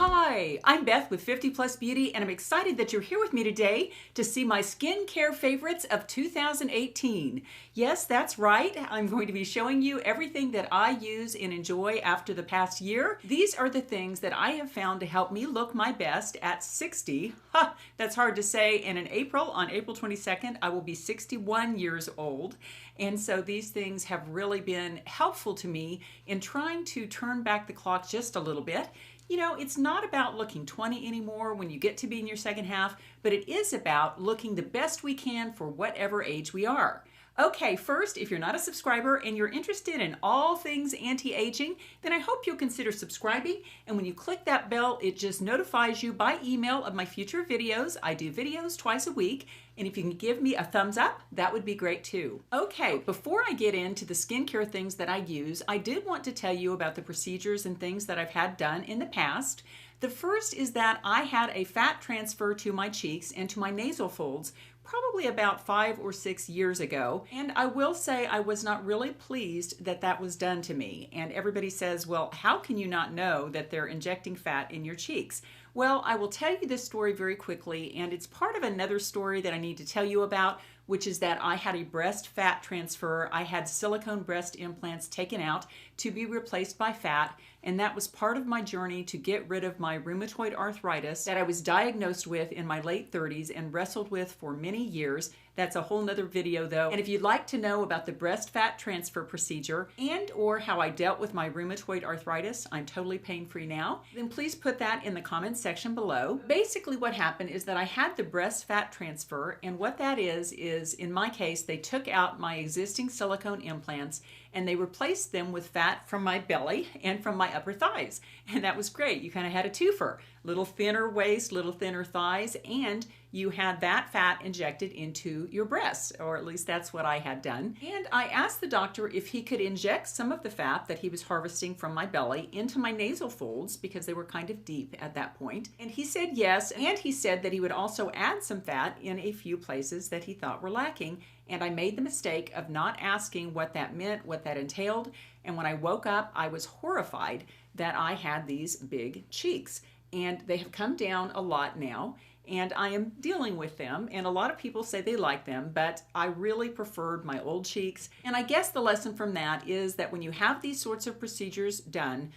Hi, I'm Beth with 50 Plus Beauty, and I'm excited that you're here with me today to see my skincare favorites of 2018. Yes, that's right. I'm going to be showing you everything that I use and enjoy after the past year. These are the things that I have found to help me look my best at 60. Ha, that's hard to say. And in April, on April 22nd, I will be 61 years old. And so these things have really been helpful to me in trying to turn back the clock just a little bit. You know, it's not about looking 20 anymore when you get to be in your second half, but it is about looking the best we can for whatever age we are. Okay, first, if you're not a subscriber and you're interested in all things anti-aging, then I hope you'll consider subscribing. And when you click that bell, it just notifies you by email of my future videos. I do videos twice a week. And if you can give me a thumbs up, that would be great too. Okay, before I get into the skincare things that I use, I did want to tell you about the procedures and things that I've had done in the past. The first is that I had a fat transfer to my cheeks and to my nasal folds probably about 5 or 6 years ago. And I will say I was not really pleased that that was done to me. And everybody says, well, how can you not know that they're injecting fat in your cheeks? Well, I will tell you this story very quickly, and it's part of another story that I need to tell you about, which is that I had a breast fat transfer. I had silicone breast implants taken out to be replaced by fat, and that was part of my journey to get rid of my rheumatoid arthritis that I was diagnosed with in my late 30s and wrestled with for many years. That's a whole nother video though. And if you'd like to know about the breast fat transfer procedure and or how I dealt with my rheumatoid arthritis, I'm totally pain-free now, then please put that in the comments section below. Basically what happened is that I had the breast fat transfer, and what that is in my case, they took out my existing silicone implants and they replaced them with fat from my belly and from my upper thighs. And that was great. You kind of had a twofer. Little thinner waist, little thinner thighs, and you had that fat injected into your breasts, or at least that's what I had done. And I asked the doctor if he could inject some of the fat that he was harvesting from my belly into my nasal folds because they were kind of deep at that point. And he said yes, and he said that he would also add some fat in a few places that he thought were lacking. And I made the mistake of not asking what that meant, what that entailed. And when I woke up, I was horrified that I had these big cheeks. And they have come down a lot now, and I am dealing with them. And a lot of people say they like them, but I really preferred my old cheeks. And I guess the lesson from that is that when you have these sorts of procedures done,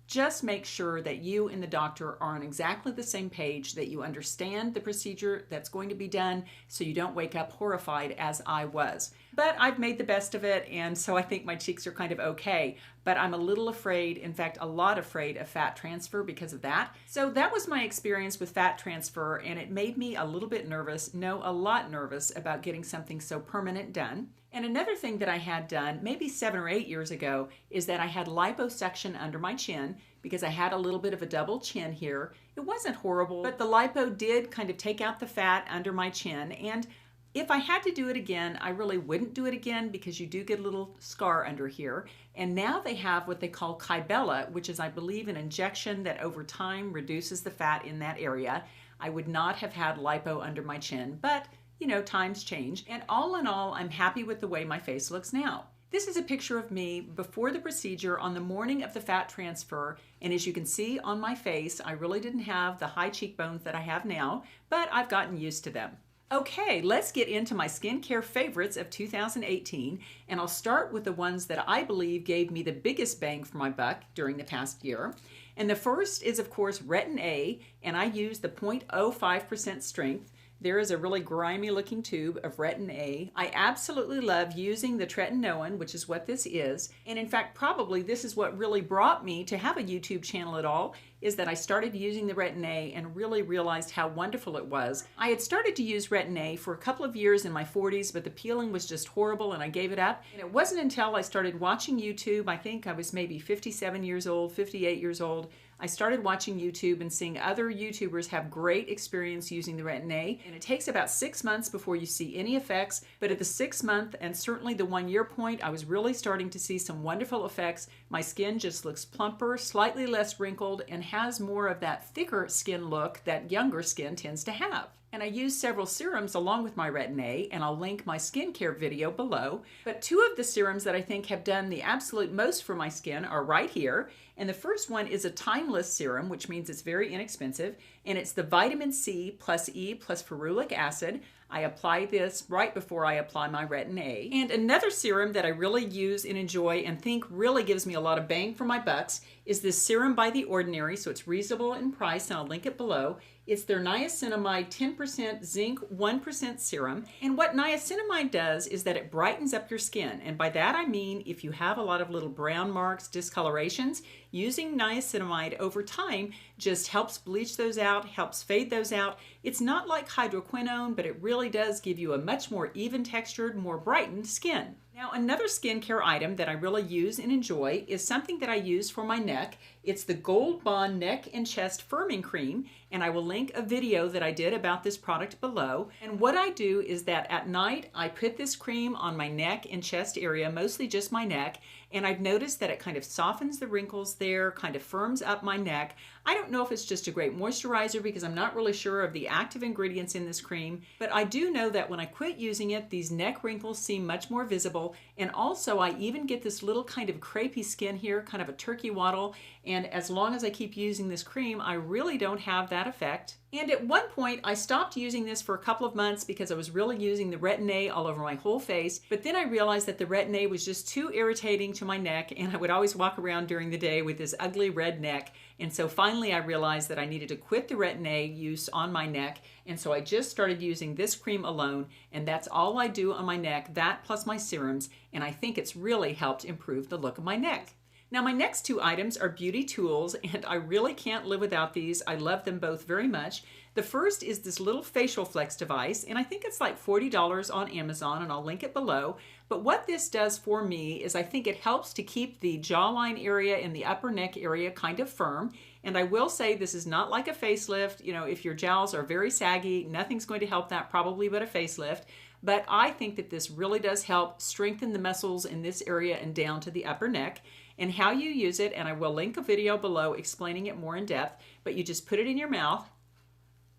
just make sure that you and the doctor are on exactly the same page, that you understand the procedure that's going to be done so you don't wake up horrified as I was. But I've made the best of it, and so I think my cheeks are kind of okay. But I'm a little afraid, in fact, a lot afraid of fat transfer because of that. So that was my experience with fat transfer, and it made me a little bit nervous, no, a lot nervous about getting something so permanent done. And another thing that I had done maybe 7 or 8 years ago is that I had liposuction under my chin because I had a little bit of a double chin here. It wasn't horrible, but the lipo did kind of take out the fat under my chin. And if I had to do it again, I really wouldn't do it again because you do get a little scar under here. And now they have what they call Kybella, which is, I believe, an injection that over time reduces the fat in that area. I would not have had lipo under my chin, but you know, times change. And all in all, I'm happy with the way my face looks now. This is a picture of me before the procedure on the morning of the fat transfer. And as you can see on my face, I really didn't have the high cheekbones that I have now, but I've gotten used to them. Okay, let's get into my skincare favorites of 2018, and I'll start with the ones that I believe gave me the biggest bang for my buck during the past year. And the first is, of course, Retin-A, and I use the 0.05% strength. There is a really grimy looking tube of Retin-A. I absolutely love using the tretinoin, which is what this is. And in fact, probably this is what really brought me to have a YouTube channel at all, is that I started using the Retin-A and really realized how wonderful it was. I had started to use Retin-A for a couple of years in my 40s, but the peeling was just horrible and I gave it up. And it wasn't until I started watching YouTube, I think I was maybe 57 years old, 58 years old, I started watching YouTube and seeing other YouTubers have great experience using the Retin-A, and it takes about 6 months before you see any effects, but at the 6-month and certainly the 1-year point, I was really starting to see some wonderful effects. My skin just looks plumper, slightly less wrinkled, and has more of that thicker skin look that younger skin tends to have. And I use several serums along with my Retin-A, and I'll link my skincare video below. But two of the serums that I think have done the absolute most for my skin are right here. And the first one is a timeless serum, which means it's very inexpensive, and it's the Vitamin C plus E plus ferulic acid. I apply this right before I apply my Retin-A. And another serum that I really use and enjoy and think really gives me a lot of bang for my bucks is this serum by The Ordinary, so it's reasonable in price, and I'll link it below. It's their niacinamide 10% zinc 1% serum. And what niacinamide does is that it brightens up your skin. And by that I mean if you have a lot of little brown marks, discolorations, using niacinamide over time just helps bleach those out, helps fade those out. It's not like hydroquinone, but it really does give you a much more even textured, more brightened skin. Now, another skincare item that I really use and enjoy is something that I use for my neck. It's the Gold Bond Neck and Chest Firming Cream, and I will link a video that I did about this product below. And what I do is that at night, I put this cream on my neck and chest area, mostly just my neck, and I've noticed that it kind of softens the wrinkles there, kind of firms up my neck. I don't know if it's just a great moisturizer because I'm not really sure of the active ingredients in this cream, but I do know that when I quit using it, these neck wrinkles seem much more visible, and also I even get this little kind of crepey skin here, kind of a turkey waddle, and as long as I keep using this cream, I really don't have that effect. And at one point, I stopped using this for a couple of months because I was really using the Retin-A all over my whole face. But then I realized that the Retin-A was just too irritating to my neck, and I would always walk around during the day with this ugly red neck. And so finally, I realized that I needed to quit the Retin-A use on my neck. And so I just started using this cream alone, and that's all I do on my neck, that plus my serums. And I think it's really helped improve the look of my neck. Now, my next two items are beauty tools, and I really can't live without these. I love them both very much. The first is this little facial flex device, and I think it's like $40 on Amazon, and I'll link it below. But what this does for me is I think it helps to keep the jawline area and the upper neck area kind of firm. And I will say this is not like a facelift. You know, if your jowls are very saggy, nothing's going to help that probably but a facelift. But I think that this really does help strengthen the muscles in this area and down to the upper neck. And how you use it, and I will link a video below explaining it more in depth, but you just put it in your mouth,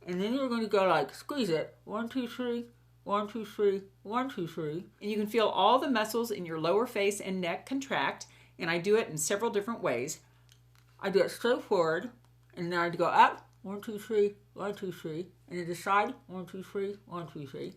and then you're going to go like, squeeze it, 1, 2, 3, 1, 2, 3, 1, 2, 3. And you can feel all the muscles in your lower face and neck contract, and I do it in several different ways. I do it straight forward, and then I go up, 1, 2, 3, 1, 2, 3, and then the side, 1, 2, 3, 1, 2, 3.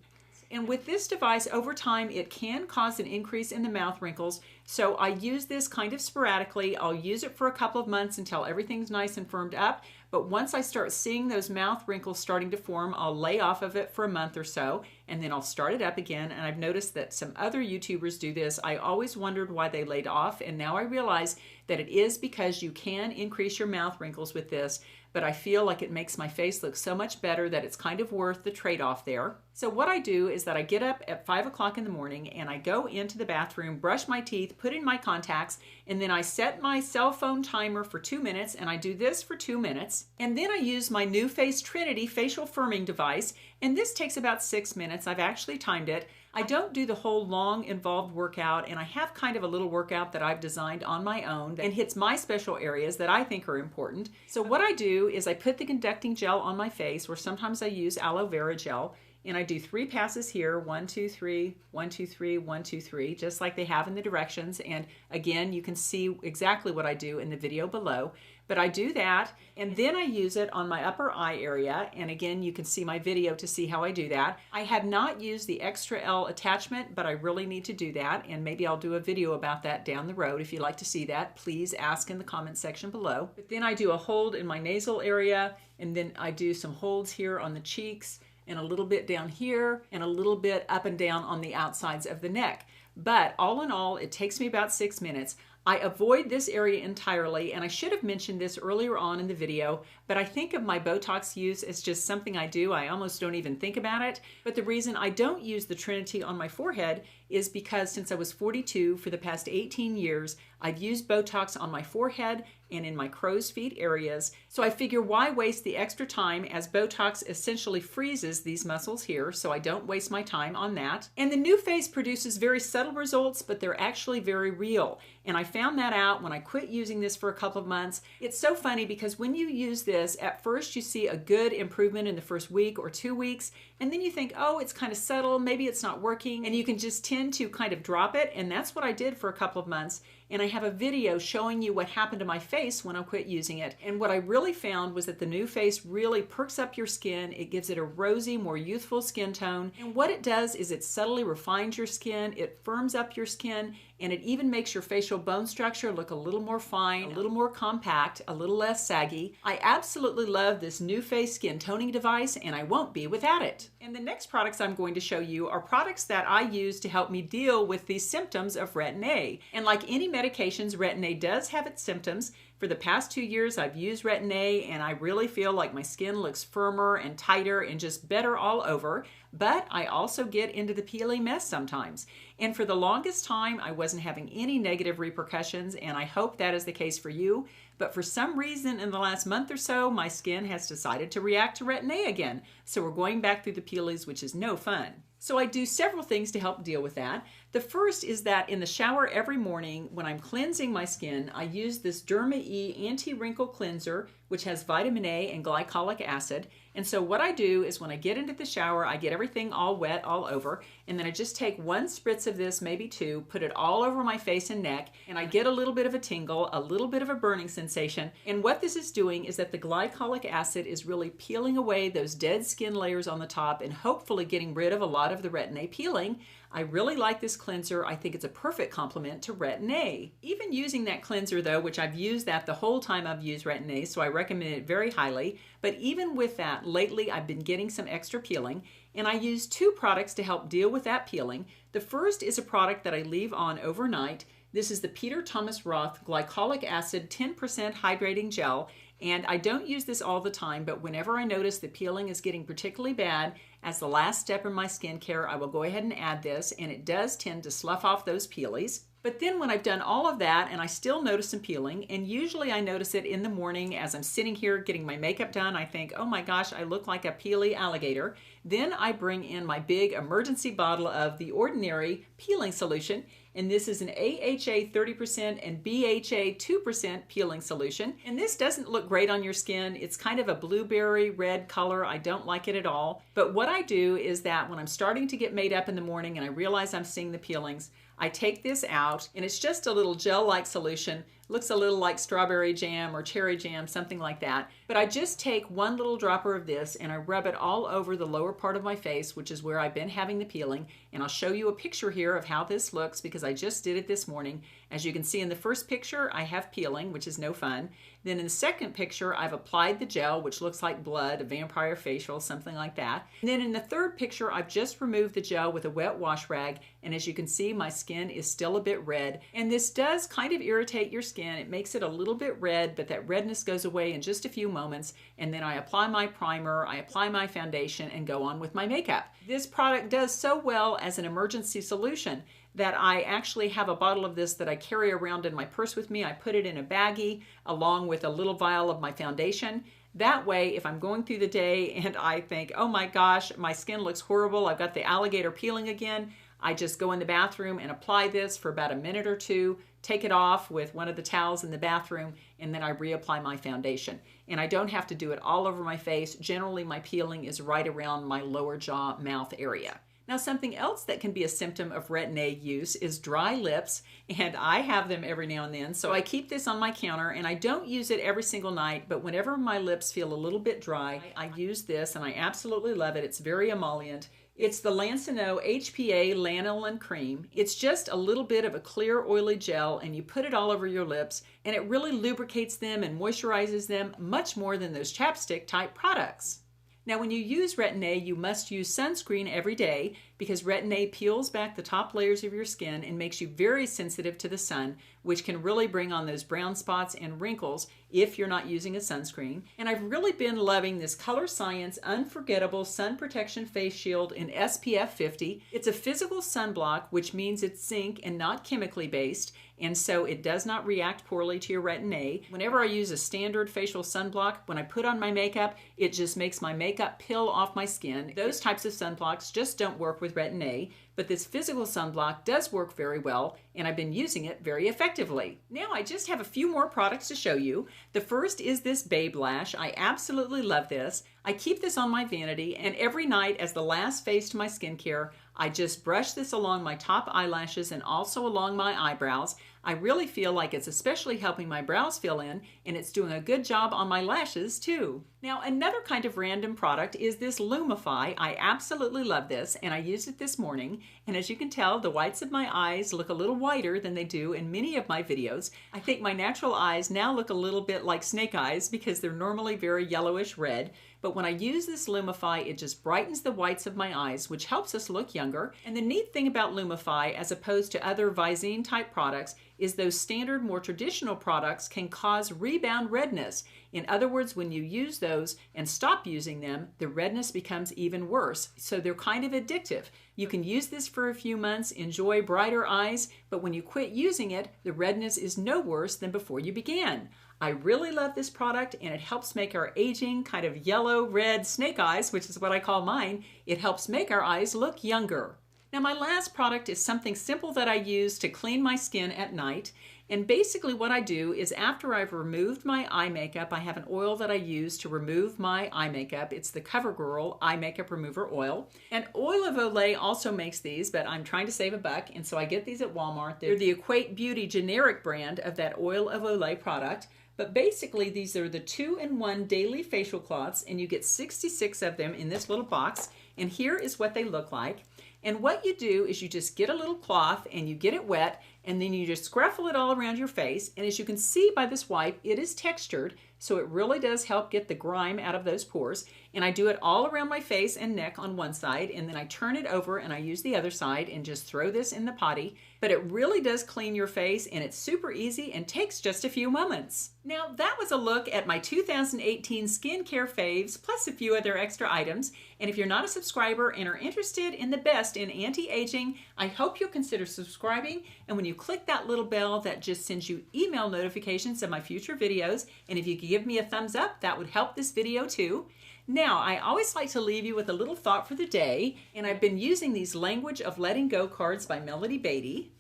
And with this device, over time, it can cause an increase in the mouth wrinkles. So I use this kind of sporadically. I'll use it for a couple of months until everything's nice and firmed up. But once I start seeing those mouth wrinkles starting to form, I'll lay off of it for a month or so, and then I'll start it up again. And I've noticed that some other YouTubers do this. I always wondered why they laid off, and now I realize that it is because you can increase your mouth wrinkles with this. But I feel like it makes my face look so much better that it's kind of worth the trade-off there. So what I do is that I get up at 5 o'clock in the morning and I go into the bathroom, brush my teeth, put in my contacts, and then I set my cell phone timer for 2 minutes, and I do this for 2 minutes. And then I use my NuFace Trinity facial firming device, and this takes about 6 minutes. I've actually timed it. I don't do the whole long involved workout, and I have kind of a little workout that I've designed on my own that hits my special areas that I think are important. So what I do is I put the conducting gel on my face, or sometimes I use aloe vera gel, and I do 3 passes here, 1, 2, 3, 1, 2, 3, 1, 2, 3, just like they have in the directions. And again, you can see exactly what I do in the video below. But I do that, and then I use it on my upper eye area, and again, you can see my video to see how I do that. I have not used the Extra L attachment, but I really need to do that, and maybe I'll do a video about that down the road. If you'd like to see that, please ask in the comment section below. But then I do a hold in my nasal area, and then I do some holds here on the cheeks, and a little bit down here, and a little bit up and down on the outsides of the neck. But all in all, it takes me about 6 minutes. I avoid this area entirely, and I should have mentioned this earlier on in the video, but I think of my Botox use as just something I do. I almost don't even think about it. But the reason I don't use the Trinity on my forehead is because since I was 42 for the past 18 years, I've used Botox on my forehead and in my crow's feet areas. So I figure why waste the extra time, as Botox essentially freezes these muscles here, so I don't waste my time on that. And the NuFace produces very subtle results, but they're actually very real. And I found that out when I quit using this for a couple of months. It's so funny because when you use this, at first you see a good improvement in the first week or 2 weeks, and then you think, oh, it's kind of subtle, maybe it's not working, and you can just tend to kind of drop it. And that's what I did for a couple of months. And I have a video showing you what happened to my face when I quit using it. And what I really found was that the NuFace really perks up your skin. It gives it a rosy, more youthful skin tone. And what it does is it subtly refines your skin, it firms up your skin, and it even makes your facial bone structure look a little more fine, a little more compact, a little less saggy. I absolutely love this NuFace skin toning device, and I won't be without it. And the next products I'm going to show you are products that I use to help me deal with these symptoms of Retin-A. And like any medications, Retin-A does have its symptoms. For the past 2 years, I've used Retin-A, and I really feel like my skin looks firmer and tighter and just better all over. But I also get into the peely mess sometimes. And for the longest time, I wasn't having any negative repercussions, and I hope that is the case for you. But for some reason in the last month or so, my skin has decided to react to Retin-A again. So we're going back through the peelies, which is no fun. So I do several things to help deal with that. The first is that in the shower every morning when I'm cleansing my skin, I use this Derma E Anti-Wrinkle Cleanser, which has vitamin A and glycolic acid. And so what I do is when I get into the shower, I get everything all wet all over, and then I just take 1 spritz of this, maybe 2, put it all over my face and neck, and I get a little bit of a tingle, a little bit of a burning sensation. And what this is doing is that the glycolic acid is really peeling away those dead skin layers on the top and hopefully getting rid of a lot of the Retin-A peeling. I really like this cleanser. I think it's a perfect complement to Retin-A. Even using that cleanser though, which I've used that the whole time I've used Retin-A, so I recommend it very highly. But even with that, lately I've been getting some extra peeling, and I use 2 products to help deal with that peeling. The first is a product that I leave on overnight. This is the Peter Thomas Roth Glycolic Acid 10% Hydrating Gel. And I don't use this all the time, but whenever I notice the peeling is getting particularly bad, as the last step in my skincare, I will go ahead and add this, and it does tend to slough off those peelies. But then when I've done all of that and I still notice some peeling, and usually I notice it in the morning as I'm sitting here getting my makeup done, I think, oh my gosh, I look like a peely alligator. Then I bring in my big emergency bottle of the Ordinary peeling solution, and this is an AHA 30% and BHA 2% peeling solution. And this doesn't look great on your skin. It's kind of a blueberry red color. I don't like it at all. But what I do is that when I'm starting to get made up in the morning and I realize I'm seeing the peelings, I take this out, and it's just a little gel-like solution. Looks a little like strawberry jam or cherry jam, something like that. But I just take 1 little dropper of this and I rub it all over the lower part of my face, which is where I've been having the peeling. And I'll show you a picture here of how this looks because I just did it this morning. As you can see in the first picture, I have peeling, which is no fun. Then in the second picture, I've applied the gel, which looks like blood, a vampire facial, something like that. And then in the third picture, I've just removed the gel with a wet wash rag. And as you can see, my skin is still a bit red. And this does kind of irritate your skin. It makes it a little bit red, but that redness goes away in just a few moments. And then I apply my primer, I apply my foundation, and go on with my makeup. This product does so well as an emergency solution that I actually have a bottle of this that I carry around in my purse with me. I put it in a baggie along with a little vial of my foundation. That way, if I'm going through the day and I think, oh my gosh, my skin looks horrible, I've got the alligator peeling again, I just go in the bathroom and apply this for about a minute or 2, take it off with one of the towels in the bathroom, and then I reapply my foundation. And I don't have to do it all over my face. Generally, my peeling is right around my lower jaw, mouth area. Now, something else that can be a symptom of Retin-A use is dry lips, and I have them every now and then. So I keep this on my counter, and I don't use it every single night, but whenever my lips feel a little bit dry, I use this, and I absolutely love it. It's very emollient. It's the Lansano HPA Lanolin Cream. It's just a little bit of a clear, oily gel, and you put it all over your lips, and it really lubricates them and moisturizes them much more than those chapstick-type products. Now, when you use Retin-A, you must use sunscreen every day because Retin-A peels back the top layers of your skin and makes you very sensitive to the sun, which can really bring on those brown spots and wrinkles if you're not using a sunscreen. And I've really been loving this Color Science Unforgettable Sun Protection Face Shield in SPF 50. It's a physical sunblock, which means it's zinc and not chemically based, and so it does not react poorly to your Retin-A. Whenever I use a standard facial sunblock, when I put on my makeup, it just makes my makeup peel off my skin. Those types of sunblocks just don't work with Retin-A, but this physical sunblock does work very well, and I've been using it very effectively. Now I just have a few more products to show you. The first is this Babe Lash. I absolutely love this. I keep this on my vanity, and every night as the last phase to my skincare, I just brush this along my top eyelashes and also along my eyebrows. I really feel like it's especially helping my brows fill in, and it's doing a good job on my lashes too. Now, another kind of random product is this Lumify. I absolutely love this, and I used it this morning, and as you can tell, the whites of my eyes look a little whiter than they do in many of my videos. I think my natural eyes now look a little bit like snake eyes because they're normally very yellowish red, but when I use this Lumify, it just brightens the whites of my eyes, which helps us look younger. And the neat thing about Lumify, as opposed to other Visine type products, is those standard, more traditional products can cause rebound redness. In other words, when you use those and stop using them, the redness becomes even worse. So they're kind of addictive. You can use this for a few months, enjoy brighter eyes, but when you quit using it, the redness is no worse than before you began. I really love this product, and it helps make our aging kind of yellow, red snake eyes, which is what I call mine, it helps make our eyes look younger. Now, my last product is something simple that I use to clean my skin at night. And basically what I do is after I've removed my eye makeup, I have an oil that I use to remove my eye makeup. It's the CoverGirl Eye Makeup Remover Oil. And Oil of Olay also makes these, but I'm trying to save a buck, and so I get these at Walmart. They're the Equate Beauty generic brand of that Oil of Olay product. But basically, these are the 2-in-1 daily facial cloths, and you get 66 of them in this little box. And here is what they look like. And what you do is you just get a little cloth and you get it wet, and then you just scruffle it all around your face. And as you can see by this wipe, it is textured, so it really does help get the grime out of those pores. And I do it all around my face and neck on one side, and then I turn it over and I use the other side and just throw this in the potty. But it really does clean your face, and it's super easy and takes just a few moments. Now, that was a look at my 2018 skincare faves, plus a few other extra items. And if you're not a subscriber and are interested in the best in anti-aging, I hope you'll consider subscribing. And when you click that little bell, that just sends you email notifications of my future videos. And if you could give me a thumbs up, that would help this video too. Now, I always like to leave you with a little thought for the day, and I've been using these Language of Letting Go cards by Melody Beattie.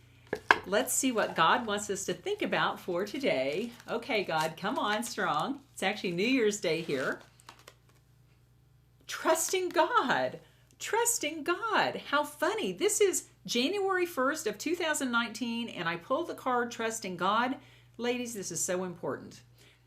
Let's see what God wants us to think about for today. Okay, God, come on strong. It's actually New Year's Day here. Trusting God. Trusting God. How funny. This is January 1st of 2019, and I pulled the card Trusting God. Ladies, this is so important.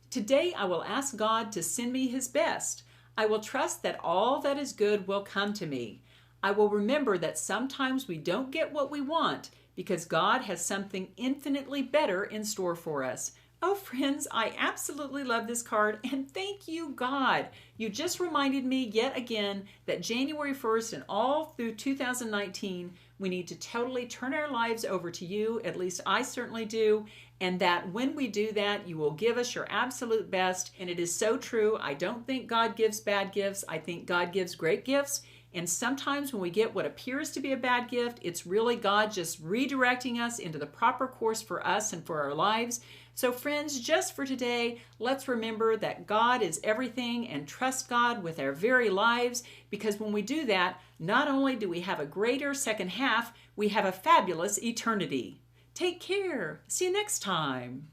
Today, I will ask God to send me His best. I will trust that all that is good will come to me. I will remember that sometimes we don't get what we want because God has something infinitely better in store for us. Oh, friends, I absolutely love this card, and thank you, God. You just reminded me yet again that January 1st and all through 2019, we need to totally turn our lives over to you, at least I certainly do, and that when we do that, you will give us your absolute best. And it is so true. I don't think God gives bad gifts. I think God gives great gifts. And sometimes when we get what appears to be a bad gift, it's really God just redirecting us into the proper course for us and for our lives. So friends, just for today, let's remember that God is everything and trust God with our very lives, because when we do that, not only do we have a greater second half, we have a fabulous eternity. Take care. See you next time.